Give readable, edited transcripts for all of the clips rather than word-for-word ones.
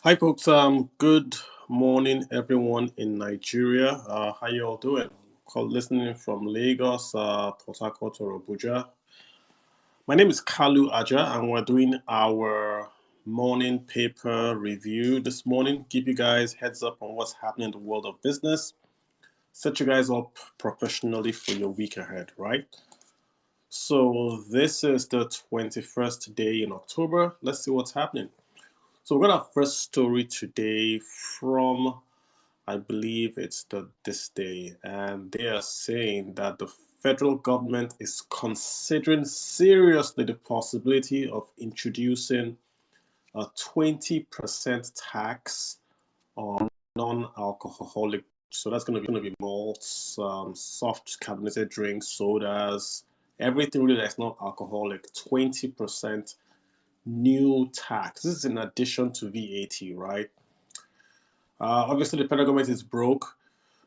Hi, folks. Good morning, everyone in Nigeria. How you all doing? Listening from Lagos, Port Harcourt, or Abuja. My name is Kalu Aja, and we're doing our morning paper review this morning. Give you guys heads up on what's happening in the world of business. Set you guys up professionally for your week ahead, right? So this is the 21st day in October. Let's see what's happening. So we're got our first story today from, I believe it's this day, and they are saying that the federal government is considering seriously the possibility of introducing a 20% tax on non-alcoholic. So that's going to be malts, soft carbonated drinks, sodas, everything really that's not alcoholic. 20% new tax. This is in addition to VAT, right? Obviously, the federal government is broke.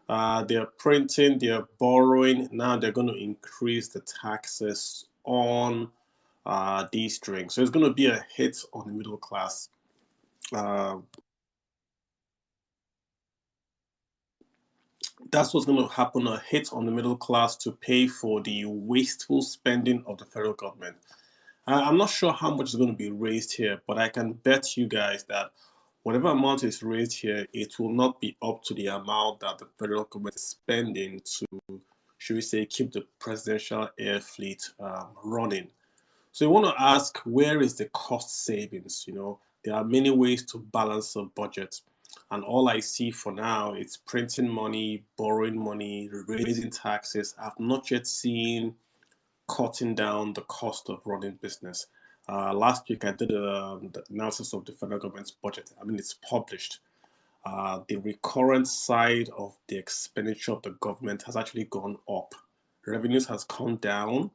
They're printing, they're borrowing. Now they're going to increase the taxes on these drinks. So it's going to be a hit on the middle class. That's what's going to happen, a hit on the middle class to pay for the wasteful spending of the federal government. I'm not sure how much is going to be raised here, but I can bet you guys that whatever amount is raised here, it will not be up to the amount that the federal government is spending to, should we say, keep the presidential air fleet running. So you want to ask, where is the cost savings? There are many ways to balance a budget. And all I see for now is printing money, borrowing money, raising taxes. I've not yet seen cutting down the cost of running business. Last week, I did the analysis of the federal government's budget. I mean, it's published. The recurrent side of the expenditure of the government has actually gone up. Revenues has come down.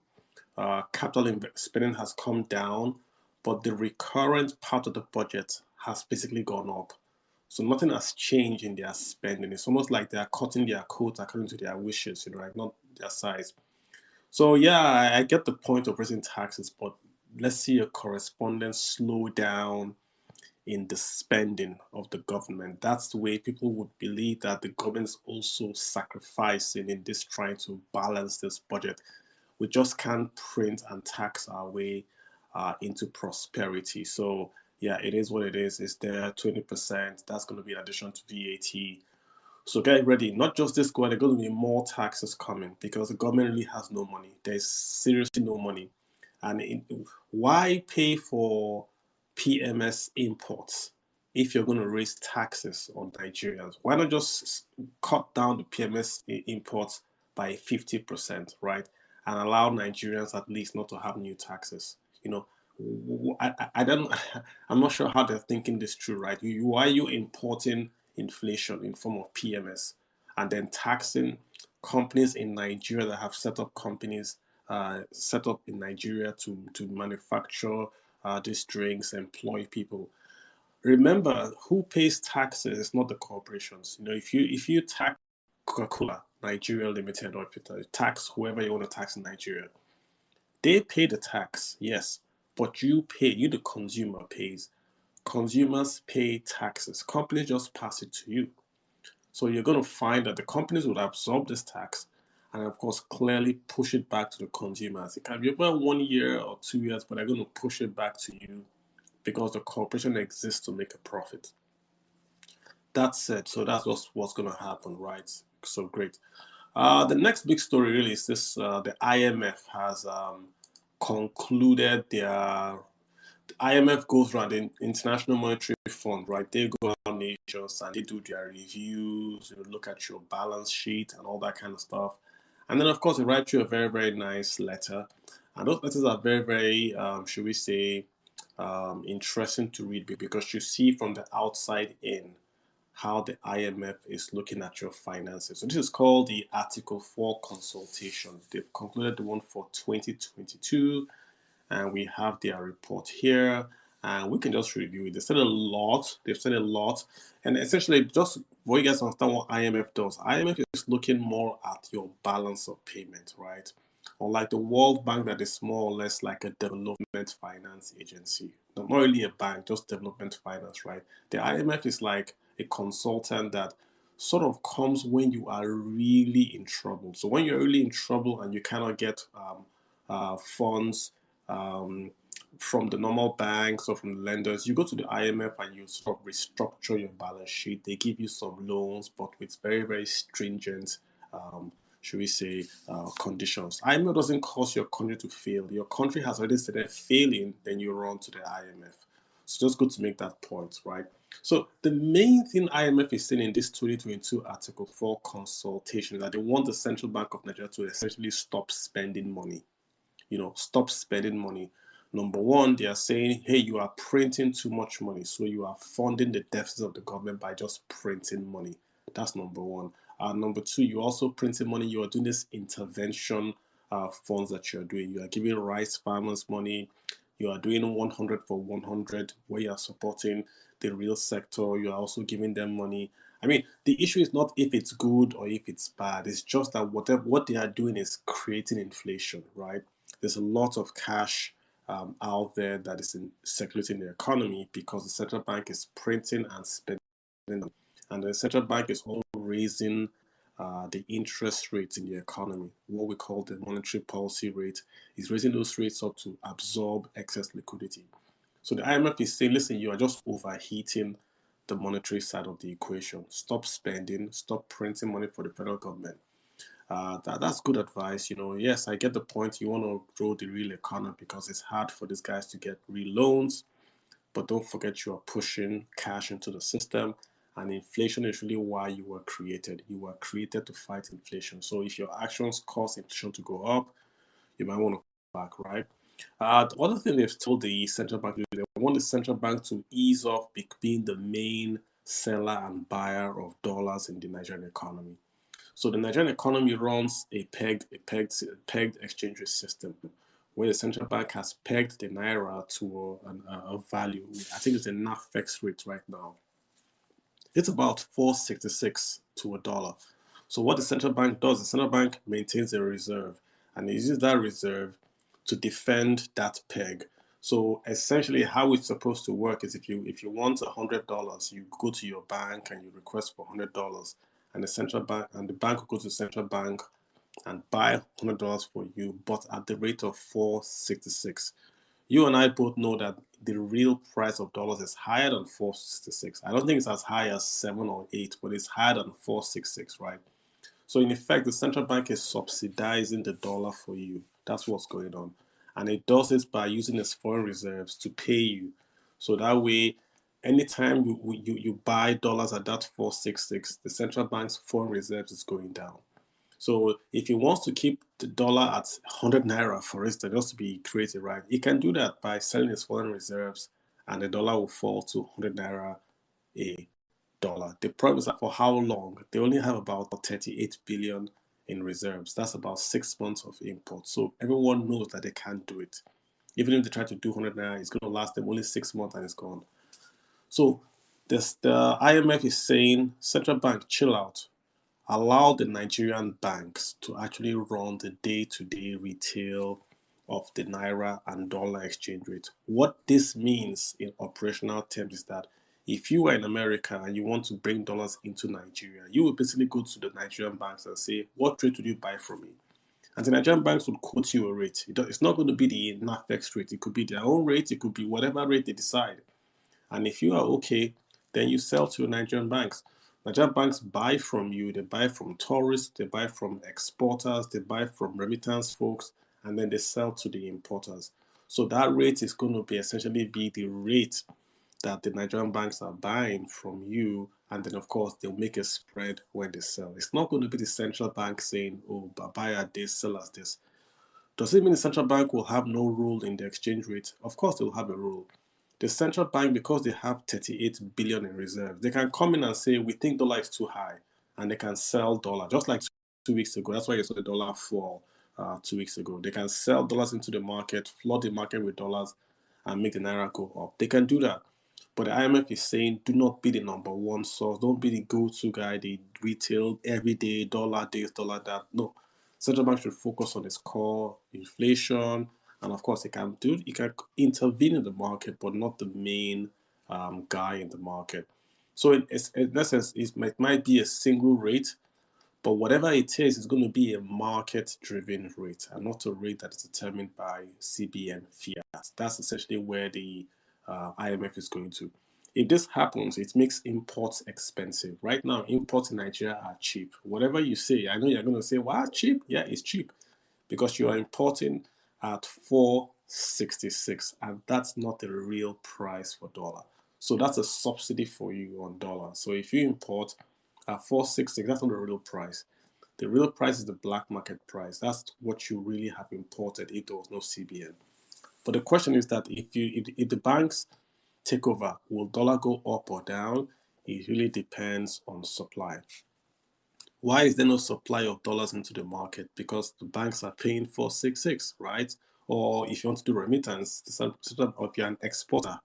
Capital spending has come down, but the recurrent part of the budget has basically gone up. So nothing has changed in their spending. It's almost like they are cutting their coat according to their wishes, right? Not their size. So yeah, I get the point of raising taxes, but let's see a corresponding slowdown in the spending of the government. That's the way people would believe that the government is also sacrificing in this trying to balance this budget. We just can't print and tax our way into prosperity. So yeah, it is what it is. It's there 20%. That's going to be in addition to VAT. So get ready. Not just this go, there are going to be more taxes coming because the government really has no money. There's seriously no money. Why pay for PMS imports if you're going to raise taxes on Nigerians? Why not just cut down the PMS imports by 50%, right? And allow Nigerians at least not to have new taxes. I don't. I'm not sure how they're thinking this through, right? Why are you importing inflation in form of PMS and then taxing companies in Nigeria that have set up companies set up in Nigeria to manufacture these drinks, employ people? Remember, who pays taxes? Not the corporations. If you tax Coca-Cola Nigeria Limited, or if you tax whoever you want to tax in Nigeria, they pay the tax, yes, but you the consumer pays. Consumers pay taxes. Companies just pass it to you. So you're going to find that the companies would absorb this tax and, of course, clearly push it back to the consumers. It can be about 1 year or 2 years, but they're going to push it back to you because the corporation exists to make a profit. That said, so that's what's going to happen, right? So great. The next big story really is this: the IMF has concluded their. The IMF goes around the International Monetary Fund, right? They go around nations and they do their reviews, look at your balance sheet and all that kind of stuff. And then, of course, they write you a very, very nice letter. And those letters are very, very, should we say, interesting to read because you see from the outside in how the IMF is looking at your finances. So this is called the Article 4 consultation. They've concluded the one for 2022, and we have their report here, and we can just review it. They said a lot. They've said a lot, and essentially, just for you guys to understand what IMF does, IMF is looking more at your balance of payment, right? Unlike the World Bank, that is more or less like a development finance agency. Not really a bank, just development finance, right? The IMF is like a consultant that sort of comes when you are really in trouble. So when you're really in trouble and you cannot get funds um, from the normal banks or from the lenders, you go to the IMF and you sort of restructure your balance sheet. They give you some loans, but with very, very stringent, should we say, conditions. IMF doesn't cause your country to fail. Your country has already started failing, then you run to the IMF. So just good to make that point, right? So the main thing IMF is saying in this 2022 Article 4 consultation is that they want the Central Bank of Nigeria to essentially stop spending money. Stop spending money. Number one, they are saying, hey, you are printing too much money. So you are funding the deficit of the government by just printing money. That's number one. Number two, you're also printing money. You are doing this intervention funds that you're doing. You are giving rice farmers money. You are doing 100 for 100, where you are supporting the real sector. You are also giving them money. I mean, the issue is not if it's good or if it's bad. It's just that what they are doing is creating inflation, right? There's a lot of cash out there that is circulating in the economy because the central bank is printing and spending, and the central bank is also raising the interest rates in the economy. What we call the monetary policy rate is raising those rates up to absorb excess liquidity. So the IMF is saying, listen, you are just overheating the monetary side of the equation. Stop spending, stop printing money for the federal government. That's good advice. Yes, I get the point. You want to grow the real economy because it's hard for these guys to get real loans. But don't forget, you are pushing cash into the system, and inflation is really why you were created. You were created to fight inflation. So if your actions cause inflation to go up, you might want to go back, right? The other thing they've told the central bank, they want the central bank to ease off being the main seller and buyer of dollars in the Nigerian economy. So the Nigerian economy runs a pegged exchange rate system, where the central bank has pegged the naira to a value. I think it's a NAFEX rate right now. It's about 466 to a dollar. So what the central bank does, the central bank maintains a reserve, and it uses that reserve to defend that peg. So essentially, how it's supposed to work is if you want $100, you go to your bank and you request for $100, and the bank will go to the central bank and buy $100 for you, but at the rate of 466. You and I both know that the real price of dollars is higher than 466. I don't think it's as high as 7 or 8, but it's higher than 466, right? So in effect, the central bank is subsidizing the dollar for you. That's what's going on. And it does this by using its foreign reserves to pay you. So that way, anytime you buy dollars at that 466, the central bank's foreign reserves is going down. So if he wants to keep the dollar at 100 naira, for instance, just to be creative, right? He can do that by selling his foreign reserves, and the dollar will fall to 100 naira a dollar. The problem is that for how long? They only have about 38 billion in reserves. That's about 6 months of import. So everyone knows that they can't do it. Even if they try to do 100 naira, it's going to last them only 6 months and it's gone. So the IMF is saying, central bank, chill out. Allow the Nigerian banks to actually run the day-to-day retail of the naira and dollar exchange rate. What this means in operational terms is that if you are in America and you want to bring dollars into Nigeria, you will basically go to the Nigerian banks and say, what rate would you buy from me? And the Nigerian banks would quote you a rate. It's not going to be the NAFEX rate. It could be their own rate. It could be whatever rate they decide. And if you are okay, then you sell to Nigerian banks. Nigerian banks buy from you, they buy from tourists, they buy from exporters, they buy from remittance folks, and then they sell to the importers. So that rate is going to be essentially be the rate that the Nigerian banks are buying from you, and then of course they'll make a spread when they sell. It's not going to be the central bank saying, oh, buy at this, sell at this. Does it mean the central bank will have no role in the exchange rate? Of course they will have a role. The central bank, because they have 38 billion in reserves, they can come in and say, we think dollar is too high, and they can sell dollar, just like 2 weeks ago. That's why you saw the dollar fall 2 weeks ago. They can sell dollars into the market, flood the market with dollars, and make the naira go up. They can do that. But the IMF is saying, do not be the number one source. Don't be the go-to guy, the retail, everyday, dollar this, dollar that. No. Central bank should focus on its core inflation, and of course, it can intervene in the market, but not the main guy in the market. So in essence, it might be a single rate, but whatever it is, it's going to be a market-driven rate and not a rate that is determined by CBN fiat. That's essentially where the IMF is going to. If this happens, it makes imports expensive. Right now, imports in Nigeria are cheap. Whatever you say, I know you're going to say, "Wow, cheap?" Yeah, it's cheap because you are importing at 466, and that's not the real price for dollar. So that's a subsidy for you on dollar. So if you import at 466, that's not the real price. The real price is the black market price. That's what you really have imported if there was no CBN. But the question is that if the banks take over, will dollar go up or down? It really depends on supply. Why is there no supply of dollars into the market? Because the banks are paying 466, right? Or if you want to do remittance, if you're an exporter,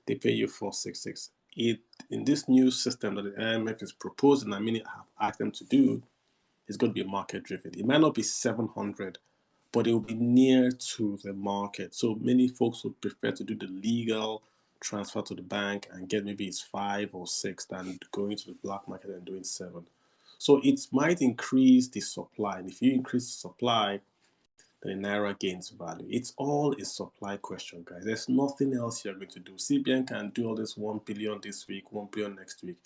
they pay you 466. In this new system that the IMF is proposing, I mean, I have asked them to do, it's going to be market driven. It might not be 700, but it will be near to the market. So many folks would prefer to do the legal transfer to the bank and get maybe it's 5 or 6 than going to the black market and doing 7. So it might increase the supply. And if you increase the supply, then the naira gains value. It's all a supply question, guys. There's nothing else you're going to do. CBN can do all this 1 billion this week, 1 billion next week.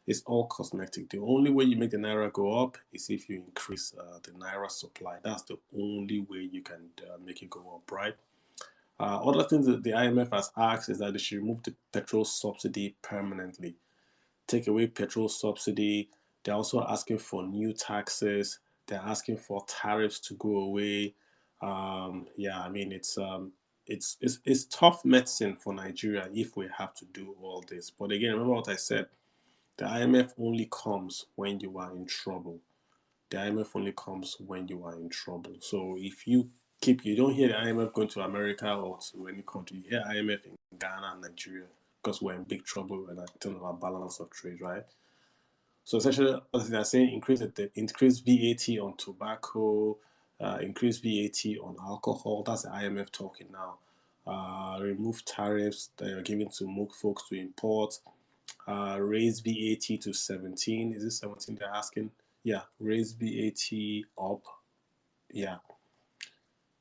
It's all cosmetic. The only way you make the naira go up is if you increase the naira supply. That's the only way you can make it go up, right? Other things that the IMF has asked is that they should remove the petrol subsidy permanently. Take away petrol subsidy. They're also asking for new taxes. They're asking for tariffs to go away. Yeah, I mean it's tough medicine for Nigeria if we have to do all this. But again, remember what I said. The IMF only comes when you are in trouble. The IMF only comes when you are in trouble. So if you don't hear the IMF going to America or to any country, you hear IMF in Ghana and Nigeria because we're in big trouble in terms of our balance of trade, right? So essentially, what they're saying, increase VAT on tobacco, increase VAT on alcohol. That's the IMF talking now. Remove tariffs that are given to folks to import. Raise VAT to 17. Is it 17 they're asking? Yeah, raise VAT up. Yeah,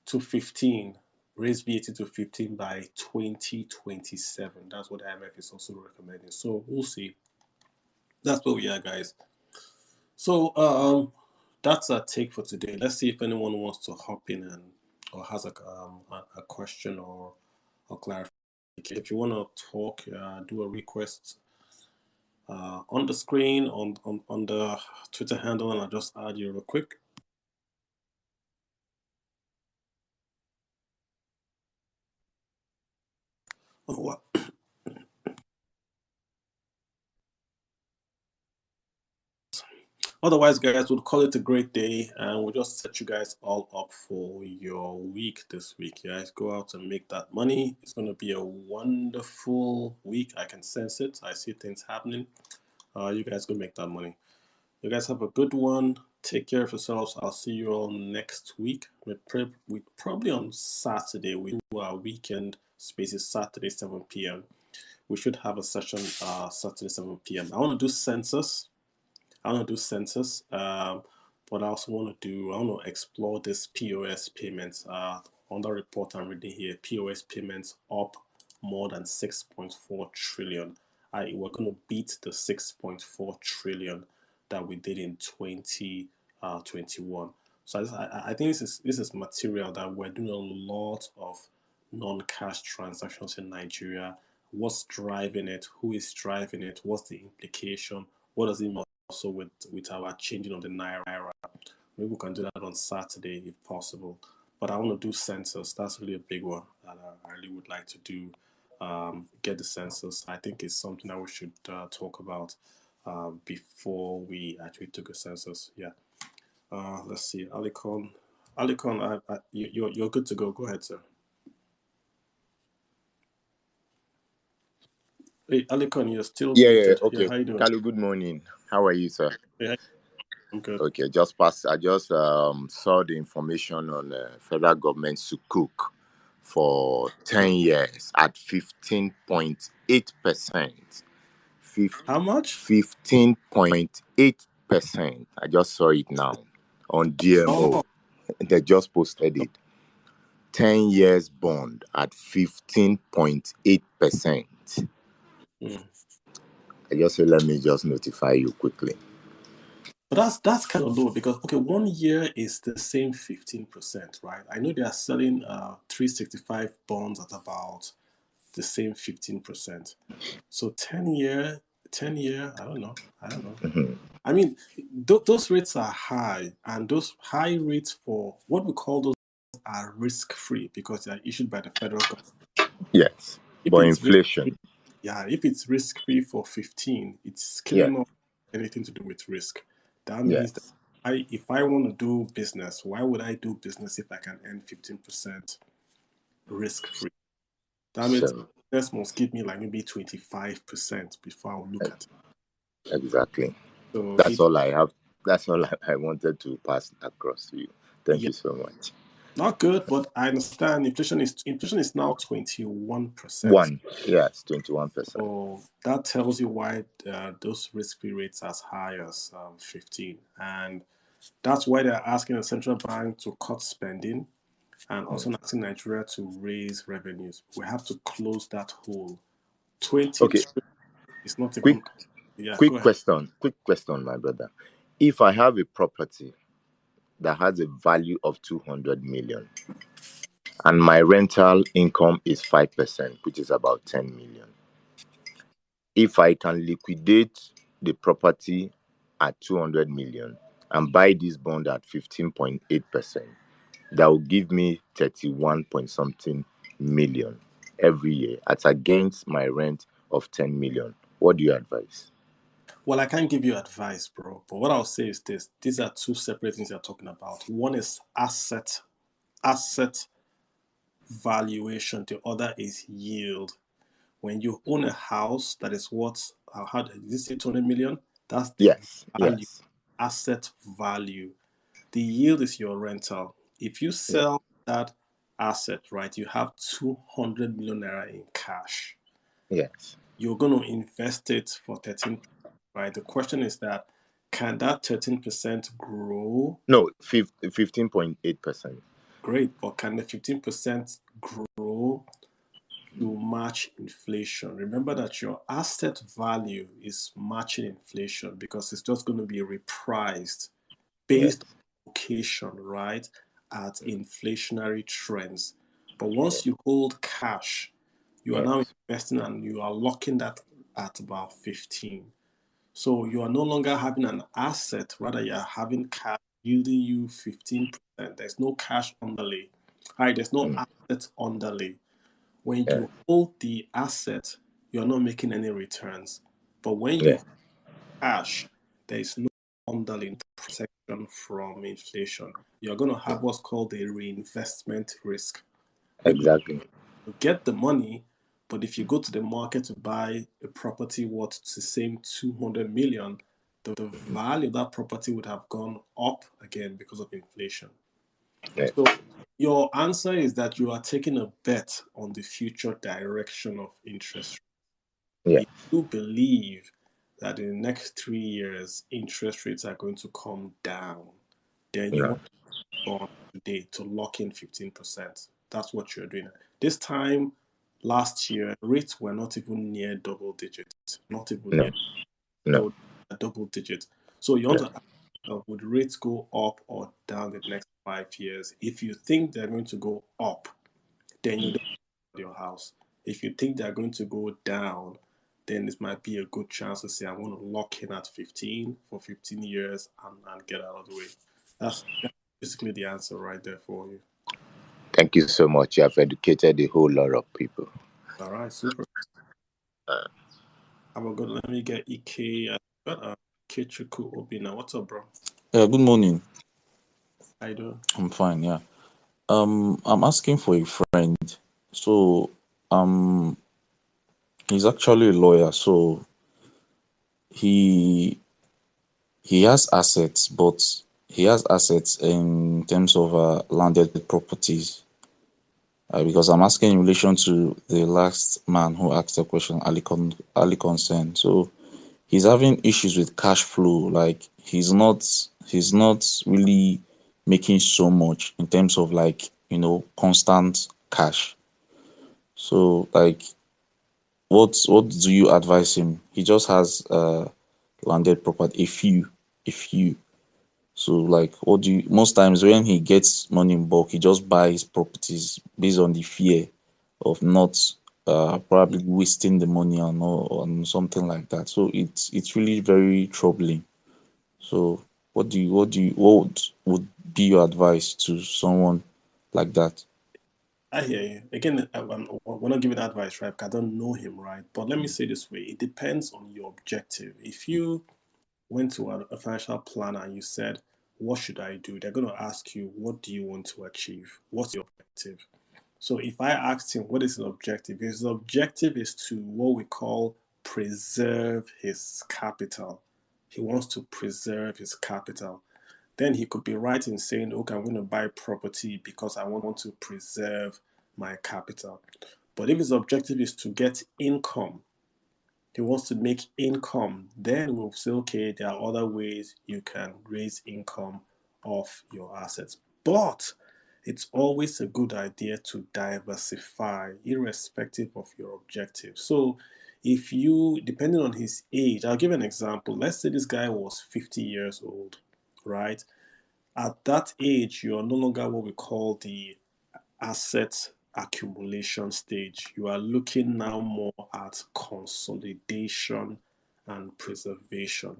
to 15. Raise VAT to 15 by 2027. That's what the IMF is also recommending. So we'll see. That's where we are, guys. So that's our take for today. Let's see if anyone wants to hop in or has a question or clarification. If you want to talk, do a request on the screen on the Twitter handle, and I'll just add you real quick. Oh, what? Otherwise, guys, we'll call it a great day, and we'll just set you guys all up for your week this week. You guys go out and make that money. It's going to be a wonderful week. I can sense it. I see things happening. You guys go make that money. You guys have a good one. Take care of yourselves. I'll see you all next week. Probably on Saturday. We do our weekend spaces Saturday 7 p.m. We should have a session Saturday 7 p.m. I want to do census. But I also want to explore this POS payments. On the report I'm reading here, POS payments up more than 6.4 trillion. We're going to beat the 6.4 trillion that we did in 2021. So I think this is material that we're doing a lot of non-cash transactions in Nigeria. What's driving it? Who is driving it? What's the implication? What does it mean also with our changing of the naira? Maybe we can do that on Saturday if possible. But I want to do census. That's really a big one that I really would like to do. Get the census. I think it's something that we should talk about before we actually took a census. Yeah. Let's see. Alikon, you're good to go. Go ahead, sir. Hey, Alikon, you're still Yeah, muted. okay. Yeah, how you doing? Kalu, good morning. How are you, sir? Yeah. Okay. Okay, I just saw the information on federal government sukuk for 10 years at 15.8%. How much? 15.8%. I just saw it now on DMO. Oh, They just posted it. 10 years bond at 15.8%. I just say, let me just notify you quickly. but that's kind of low because 1 year is the same 15%, right? I know they are selling 365 bonds at about the same 15%. So 10 year, I don't know. I mean, those rates are high, and those high rates for what we call those are risk free because they are issued by the federal government. Yes, If but it's inflation. if it's risk free for 15, it's Yeah. killing off anything to do with risk. That means that Yes. if I want to do business, why would I do business if I can earn 15% risk free? That means So business must give me like maybe 25% before I'll look at it. exactly. So That's all I have. That's all I wanted to pass across to you. Thank yeah, you so much. not good, but I understand inflation is now 21%. Yes, 21%. So that tells you why those risk-free rates are as high as 15, and that's why they're asking the central bank to cut spending and also asking Nigeria to raise revenues. We have to close that hole. 20 Okay, trillion is not quick even. Yeah, go quick ahead. question. Quick question, my brother. If I have a property that has a value of 200 million and my rental income is 5%, which is about 10 million. If I can liquidate the property at 200 million and buy this bond at 15.8%, that will give me 31 point something million every year at against my rent of 10 million. What do you advise? Well, I can't give you advice, bro. But what I'll say is this: these are two separate things you're talking about. One is asset valuation. The other is yield. When you own a house that is worth, how did this say 200 million? That's the Yes, value, yes, asset value. The yield is your rental. If you yeah, sell that asset, right, you have 200 million naira in cash. yes. You're going to invest it for 13%, right? The question is that can that 13% grow? No, 15.8%. Great, but can the 15% grow to match inflation? Remember that your asset value is matching inflation because it's just going to be repriced Yes, based on location, right, at inflationary trends. But once you hold cash, you are now yes, investing and you are locking that at about 15. So you are no longer having an asset, rather you are having cash yielding you 15%. There's no cash underlay. Right, there's no asset underlay. When yeah, you hold the asset, you're not making any returns. But when yeah, you cash, there is no underlying protection from inflation. You're going to have what's called a reinvestment risk, which means exactly. you get the money, but if you go to the market to buy a property worth the same 200 million, the value of that property would have gone up again because of inflation. Yeah, So your answer is that you are taking a bet on the future direction of interest. yeah, If you believe that in the next 3 years interest rates are going to come down, then you yeah, want to go on today to lock in 15%. That's what you're doing. This time last year, rates were not even near double digits, not even no, near no, so double digits. So you want yeah, to ask yourself, would rates go up or down in the next 5 years? If you think they're going to go up, then you don't sell your house. If you think they're going to go down, then this might be a good chance to say, I want to lock in at 15 for 15 years and get out of the way. That's basically the answer right there for you. Thank you so much. You have educated a whole lot of people. All right, super. Have a good. Let me get EK. Got Kechuku Obina. What's up, bro? Yeah, good morning. How you doing? I'm fine, yeah. I'm asking for a friend. So, um, he's actually a lawyer. So he he has assets, but he has assets in terms of landed properties. Because I'm asking in relation to the last man who asked the question, Ali Concern. So he's having issues with cash flow. Like he's not really making so much in terms of like constant cash. So like what do you advise him? He just has landed property, a few. So like what do you most times when he gets money in bulk, he just buys properties based on the fear of not probably wasting the money on something like that. So it's really very troubling. So what would be your advice to someone like that? I hear you. Again, we're not giving advice, right? Because I don't know him, right? But let me say this way: it depends on your objective. If you went to a financial planner and you said, "What should I do?" They're going to ask you, "What do you want to achieve? What's your objective?" So if I asked him, "What is his objective?" His objective is to what we call preserve his capital. He wants to preserve his capital. Then he could be right in saying, okay, I'm going to buy property because I want to preserve my capital. But if his objective is to get income, he wants to make income, then we'll say, okay, there are other ways you can raise income off your assets. But it's always a good idea to diversify, irrespective of your objective. So, if you, depending on his age, I'll give an example. Let's say this guy was 50 years old, right? At that age, you are no longer what we call the asset accumulation stage. You are looking now more at consolidation and preservation.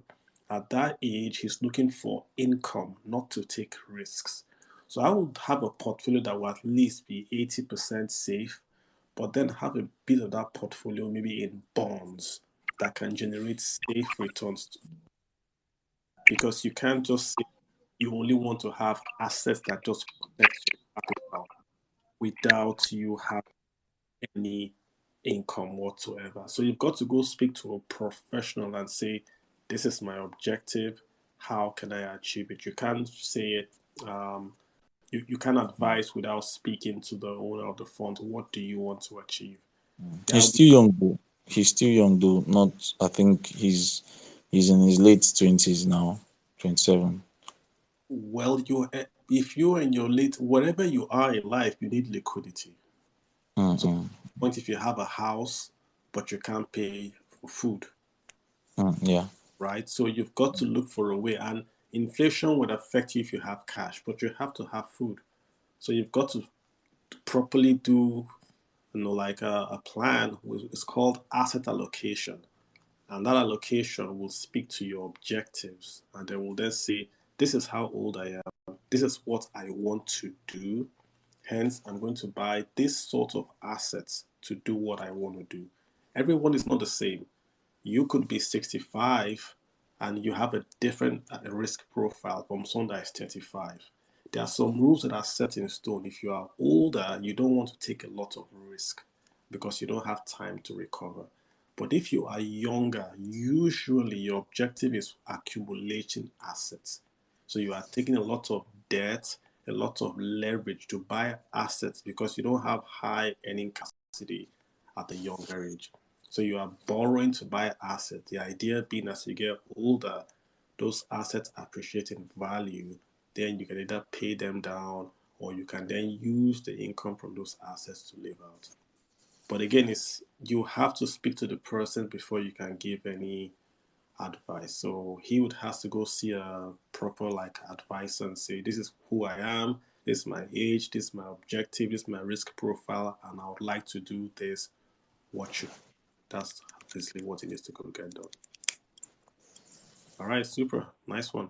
At that age, he's looking for income, not to take risks. So I would have a portfolio that will at least be 80% safe, but then have a bit of that portfolio maybe in bonds that can generate safe returns, because you can't just say you only want to have assets that just protect your capital without you having any income whatsoever. So you've got to go speak to a professional and say, this is my objective. How can I achieve it? You can't say it. You can't advise without speaking to the owner of the fund. What do you want to achieve? He's That'll be still young though. He's still young though. Not I think he's in his late 20s now, 27. well. You if you're in your late, whatever you are in life, you need liquidity. So, Mm-mm. point if you have a house, but you can't pay for food, Yeah. right? So you've got to look for a way. And inflation would affect you if you have cash, but you have to have food. So you've got to properly do, like a plan. It's called asset allocation. And that allocation will speak to your objectives. And then will then say, this is how old I am. This is what I want to do. Hence, I'm going to buy this sort of assets to do what I want to do. Everyone is not the same. You could be 65 and you have a different risk profile from someone that is 35. There are some rules that are set in stone. If you are older, you don't want to take a lot of risk because you don't have time to recover. But if you are younger, usually your objective is accumulating assets. So you are taking a lot of debt, a lot of leverage to buy assets because you don't have high earning capacity at a younger age. So you are borrowing to buy assets. The idea being as you get older, those assets appreciate in value. Then you can either pay them down or you can then use the income from those assets to live out. But again, it's you have to speak to the person before you can give any advice. So he would have to go see a proper like advisor and say, this is who I am, this is my age, this is my objective, this is my risk profile, and I would like to do this. What should that's basically what it needs to go get done. All right, super. Nice one.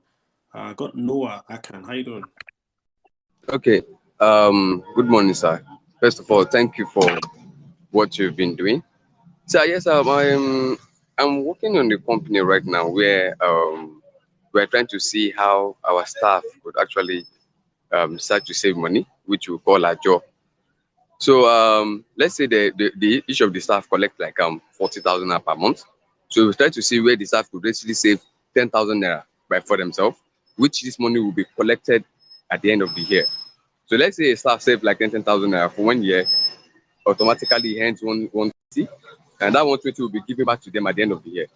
I got Noah Akan. How you doing? Okay. Good morning, sir. First of all, Just thank you for what you've been doing. So yes, I'm working on the company right now where we're trying to see how our staff could actually start to save money, which we call a job. So let's say the each of the staff collect like 40,000 per month. So we try to see where the staff could actually save 10,000 naira by for themselves, which this money will be collected at the end of the year. So let's say a staff save like 10,000 naira for 1 year, automatically earns 120, and that 120 will be given back to them at the end of the year.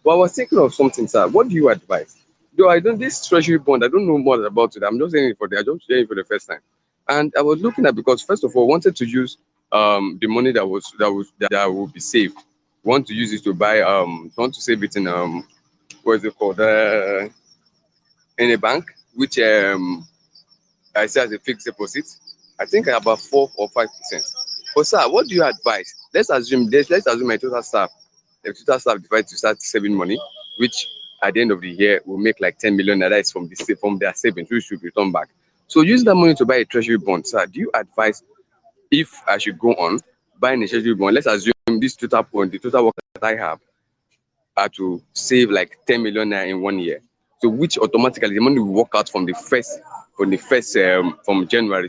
But I was thinking of something, sir. What do you advise? Though I don't this treasury bond, I don't know more about it. I'm just saying it for the I just hearing it for the first time. And I was looking at because first of all, I wanted to use the money that will be saved. Want to use it to buy want to save it in what is it called? In a bank, which I say as a fixed deposit. I think about 4 or 5%. But sir, what do you advise? Let's assume my total staff, the total staff decided to start saving money, which at the end of the year will make like 10 million naira is from their savings, which should return back. So use that money to buy a treasury bond. Sir, do you advise if I should go on buying a treasury bond? Let's assume this total point, the total work that I have are to save like 10 million naira in 1 year. So which automatically the money will work out from January.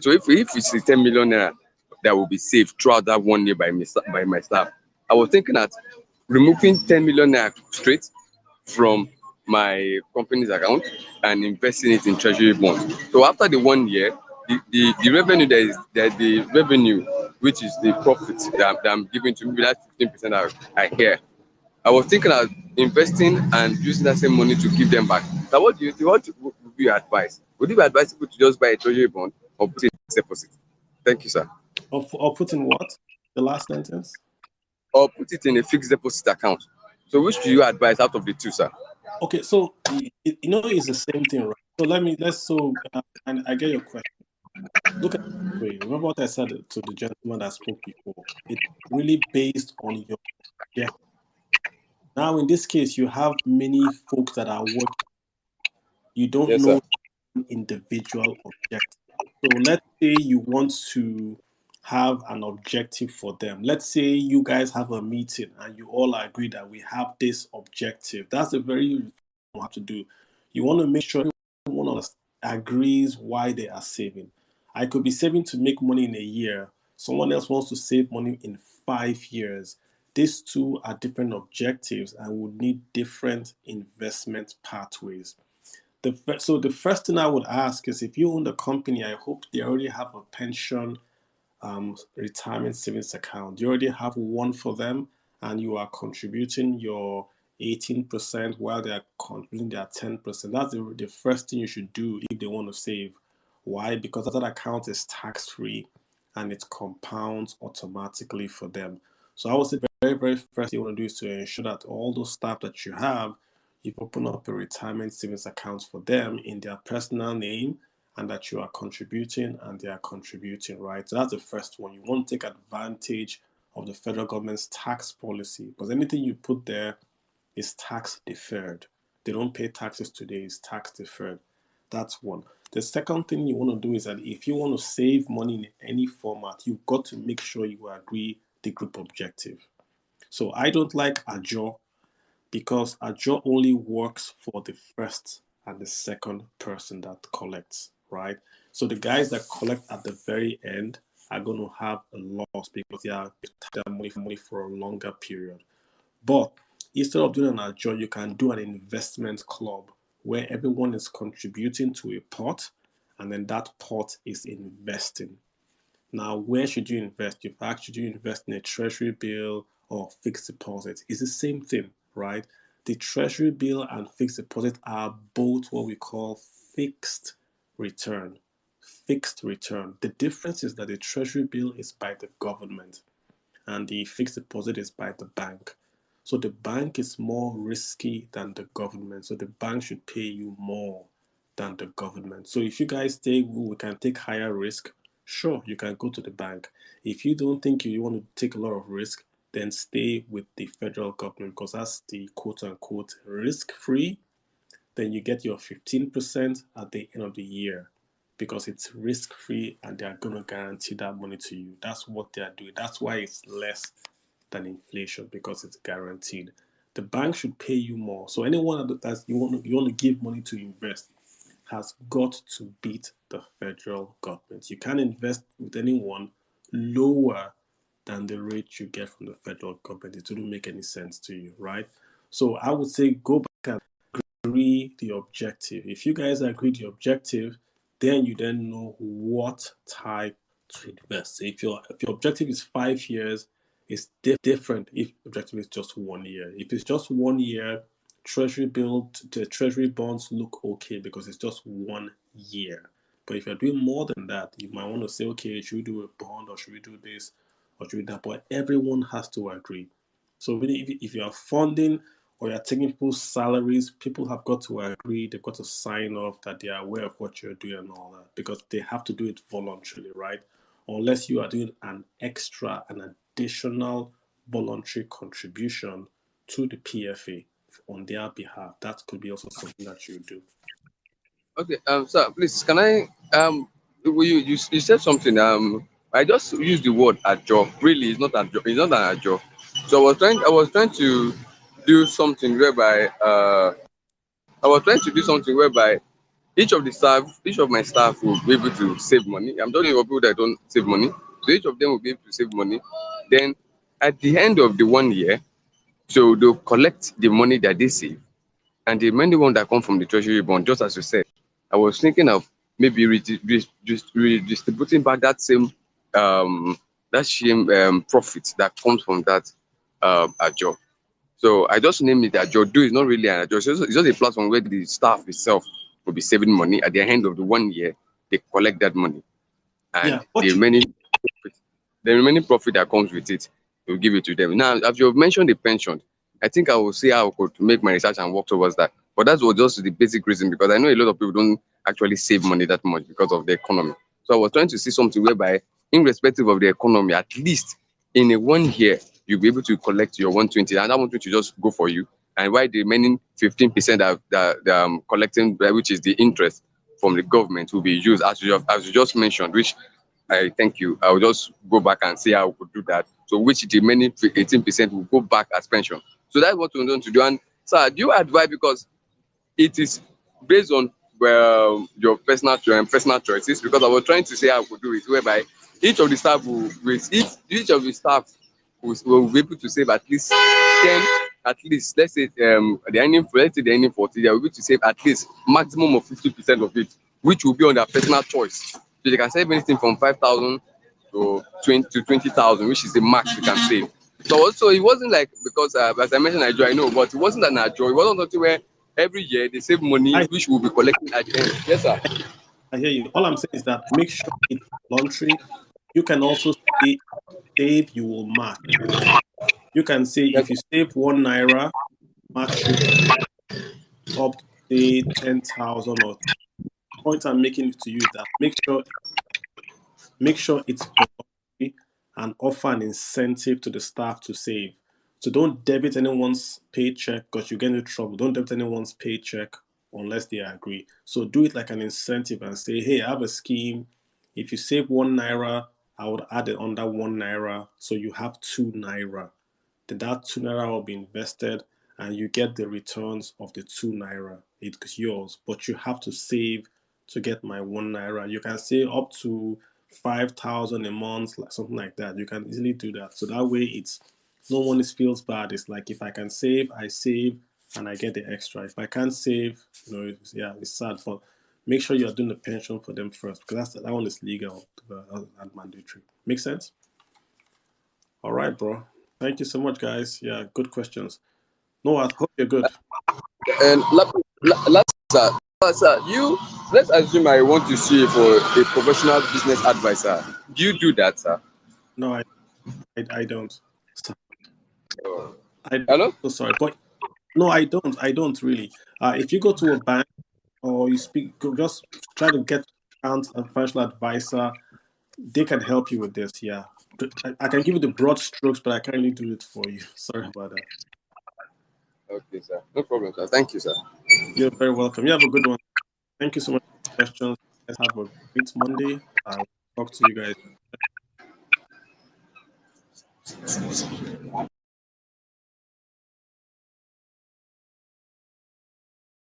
So if it's 10 million naira that will be saved throughout that 1 year by my staff, I was thinking that removing 10 million naira straight from my company's account and investing it in treasury bonds. So after the 1 year, the revenue the revenue, which is the profit that I'm giving to maybe that 15% I hear. I was thinking of investing and using that same money to give them back. Now, what do you think? What would be your advice? Would you be advise people to just buy a treasury bond or put it in deposit? Thank you, sir. Or put in what? The last sentence? Or put it in a fixed deposit account. So, which do you advise out of the two, sir? Okay, so it's the same thing, right? So and I get your question. Look at it this way. Remember what I said to the gentleman that spoke before. It's really based on your objective. Now, in this case, you have many folks that are working. You don't Yes, know sir. individual objective. So let's say you want to have an objective for them. Let's say you guys have a meeting and you all agree that we have this objective. That's a very you have to do. You want to make sure everyone of us agrees why they are saving. I could be saving to make money in a year. Someone else wants to save money in 5 years. These two are different objectives and would need different investment pathways. So the first thing I would ask is if you own the company, I hope they already have a pension retirement savings account. You already have one for them and you are contributing your 18% while they are contributing their 10%. That's the first thing you should do if they want to save. Why? Because that account is tax-free and it compounds automatically for them. So I would say very, very first thing you want to do is to ensure that all those staff that you have, you've opened up a retirement savings account for them in their personal name and that you are contributing and they are contributing, right? So that's the first one. You want to take advantage of the federal government's tax policy because anything you put there is tax deferred. They don't pay taxes today, it's tax deferred. That's one. The second thing you want to do is that if you want to save money in any format, you've got to make sure you agree the group objective. So I don't like Ajo because Ajo only works for the first and the second person that collects, right? So the guys that collect at the very end are going to have a loss because they are money for a longer period. But instead of doing an Ajo, you can do an investment club where everyone is contributing to a pot and then that pot is investing. Now, where should you invest? Should you invest in a treasury bill or fixed deposit? It's the same thing, right? The treasury bill and fixed deposit are both what we call fixed return. Fixed return. The difference is that the treasury bill is by the government and the fixed deposit is by the bank. So the bank is more risky than the government. So the bank should pay you more than the government. So if you guys think we can take higher risk, sure, you can go to the bank. If you don't think you want to take a lot of risk, then stay with the federal government because that's the quote unquote risk free. Then you get your 15% at the end of the year because it's risk free and they are going to guarantee that money to you. That's what they are doing. That's why it's less than inflation because it's guaranteed. The bank should pay you more. So anyone that you want to give money to invest has got to beat the federal government. You can't invest with anyone lower than the rate you get from the federal government. It wouldn't make any sense to you, right? So I would say go back and agree the objective. If you guys agree the objective, then you then know what type to invest. So if your objective is 5 years, it's different if objective is just 1 year. If it's just 1 year, the treasury bonds look okay because it's just 1 year. But if you're doing more than that, you might want to say, okay, should we do a bond or should we do this or should we do that? But everyone has to agree. So really, if you are funding or you're taking people's salaries, people have got to agree, they've got to sign off that they are aware of what you're doing and all that, because they have to do it voluntarily, right? Unless you are doing an additional voluntary contribution to the PFA on their behalf. That could be also something that you do. Okay, sir, please, can I you said something. I just used the word ajo. Really, it's not ajo. It's not an ajo. So I was trying to do something whereby each of my staff will be able to save money. I'm talking about people that don't save money. So each of them will be able to save money. Then at the end of the 1 year, so they'll collect the money that they save, and the money one that come from the treasury bond, just as you said. I was thinking of maybe redistributing back that same profit that comes from that ajo. So I just named it ajo. Do is not really an ajo. It's just a platform where the staff itself will be saving money. At the end of the 1 year, they collect that money, and Yeah. the remaining profit that comes with it, will give it to them. Now, as you have mentioned the pension, I think I will see how I could make my research and work towards that. But that was just the basic reason, because I know a lot of people don't actually save money that much because of the economy. So I was trying to see something whereby, irrespective of the economy, at least in a 1 year, you'll be able to collect your 120, and that 120 just go for you. And why the remaining 15% that collecting, which is the interest from the government, will be used as you just mentioned, which I thank you. I will just go back and see how we could do that. So which the remaining 18% will go back as pension. So that's what we're going to do. And sir, do you advise, because it is based on your personal choices, because I was trying to say how we could do it, whereby each of the staff each of the staff will be able to save at least 10, at least, let's say the earning 40, they will be able to save at least maximum of 50% of it, which will be on their personal choice. So they can save anything from 5,000 to 20,000, which is the max we can save. So also it wasn't like, because as I mentioned, I know, but it wasn't an ajo. It wasn't something where every year they save money, I, which will be collected at the end. Yes, sir. I hear you. All I'm saying is that make sure it's voluntary. You can also say save, you will match. You can say Yes, if you save 1 naira, match you up to say 10,000. Or point I'm making to you is that make sure it's voluntary and offer an incentive to the staff to save. So don't debit anyone's paycheck because you get into trouble. Don't debit anyone's paycheck unless they agree. So do it like an incentive and say, hey, I have a scheme. If you save 1 naira, I would add it under 1 naira. So you have 2 naira. Then that 2 naira will be invested and you get the returns of the 2 naira. It's yours, but you have to save to get my 1 naira. You can save up to 5,000 a month, like something like that. You can easily do that. So that way, it's no one feels bad. It's like if I can save, I save, and I get the extra. If I can't save, it's sad. But make sure you're doing the pension for them first, because that one is legal and mandatory. Make sense? All right, bro. Thank you so much, guys. Yeah, good questions. No, I hope you're good. and last, sir, let's assume I want to see you for a professional business advisor. Do you do that, sir? No, I don't. I'm Hello? so sorry, but no, I don't. I don't really. If you go to a bank or you just try to get a financial advisor. They can help you with this. Yeah, I can give you the broad strokes, but I can't really do it for you. Sorry about that. Okay, sir. No problem, sir. Thank you, sir. You're very welcome. You have a good one. Thank you so much for the questions. Let's have a great Monday. I'll talk to you guys.